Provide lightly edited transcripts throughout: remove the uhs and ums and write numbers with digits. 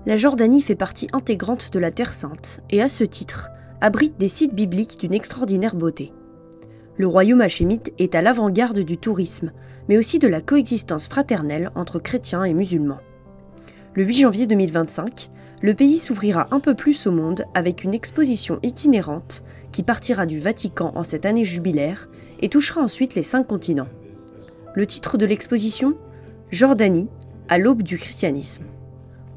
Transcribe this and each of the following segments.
La Jordanie fait partie intégrante de la Terre Sainte et, à ce titre, abrite des sites bibliques d'une extraordinaire beauté. Le royaume hachémite est à l'avant-garde du tourisme, mais aussi de la coexistence fraternelle entre chrétiens et musulmans. Le 8 janvier 2025, le pays s'ouvrira un peu plus au monde avec une exposition itinérante qui partira du Vatican en cette année jubilaire et touchera ensuite les 5 continents. Le titre de l'exposition ? Jordanie, à l'aube du christianisme.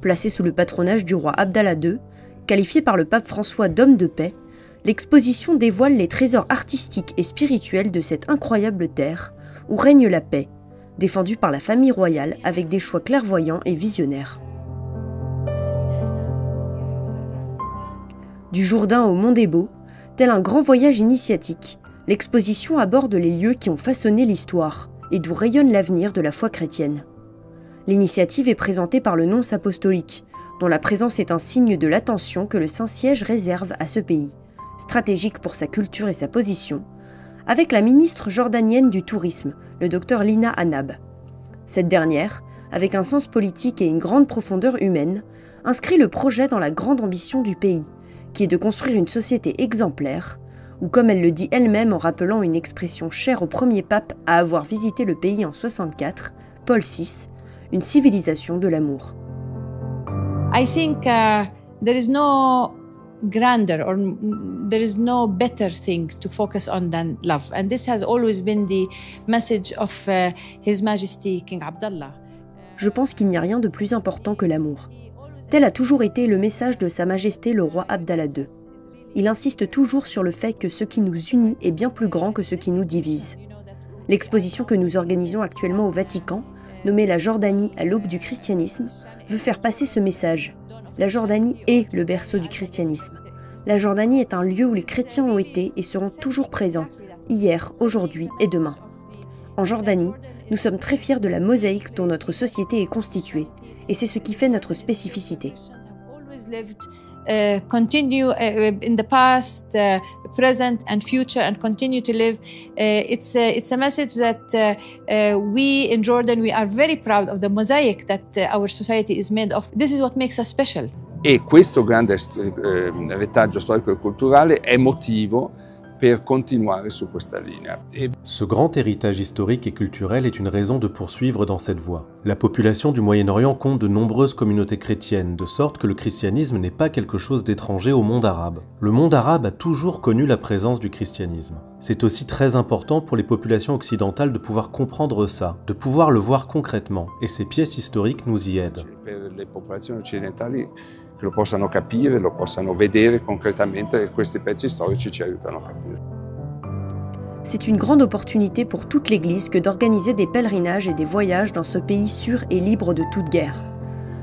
Placée sous le patronage du roi Abdallah II, qualifié par le pape François d'homme de paix, l'exposition dévoile les trésors artistiques et spirituels de cette incroyable terre où règne la paix, défendue par la famille royale avec des choix clairvoyants et visionnaires. Du Jourdain au Mont des Beaux, tel un grand voyage initiatique, l'exposition aborde les lieux qui ont façonné l'histoire et d'où rayonne l'avenir de la foi chrétienne. L'initiative est présentée par le nonce apostolique, dont la présence est un signe de l'attention que le Saint-Siège réserve à ce pays, stratégique pour sa culture et sa position, avec la ministre jordanienne du Tourisme, le Dr Lina Hanab. Cette dernière, avec un sens politique et une grande profondeur humaine, inscrit le projet dans la grande ambition du pays, qui est de construire une société exemplaire, ou comme elle le dit elle-même en rappelant une expression chère au premier pape à avoir visité le pays en 64, Paul VI, une civilisation de l'amour. I think there is no grander or there is no better thing to focus on than love. And this has always been the message of His Majesty King Abdallah. Je pense qu'il n'y a rien de plus important que l'amour. Tel a toujours été le message de Sa Majesté le roi Abdallah II. Il insiste toujours sur le fait que ce qui nous unit est bien plus grand que ce qui nous divise. L'exposition que nous organisons actuellement au Vatican, nommée la Jordanie à l'aube du christianisme, veut faire passer ce message. La Jordanie est le berceau du christianisme. La Jordanie est un lieu où les chrétiens ont été et seront toujours présents, hier, aujourd'hui et demain. En Jordanie, nous sommes très fiers de la mosaïque dont notre société est constituée, et c'est ce qui fait notre spécificité. Continue in the past, present and future, and continue to live. It's a message that we in Jordan, we are very proud of the mosaic that our society is made of. This is what makes us special. E questo grande retaggio storico e culturale è motivo per continuare su questa linea. Ce grand héritage historique et culturel est une raison de poursuivre dans cette voie. La population du Moyen-Orient compte de nombreuses communautés chrétiennes, de sorte que le christianisme n'est pas quelque chose d'étranger au monde arabe. Le monde arabe a toujours connu la présence du christianisme. C'est aussi très important pour les populations occidentales de pouvoir comprendre ça, de pouvoir le voir concrètement, et ces pièces historiques nous y aident. Per le popolazioni occidentali che lo possano capire, lo possano vedere concretamente e questi pezzi storici ci aiutano a capire. C'est une grande opportunité pour toute l'Église que d'organiser des pèlerinages et des voyages dans ce pays sûr et libre de toute guerre.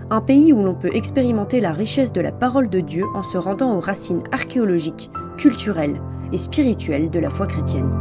Un pays où l'on peut expérimenter la richesse de la parole de Dieu en se rendant aux racines archéologiques, culturelles et spirituelles de la foi chrétienne.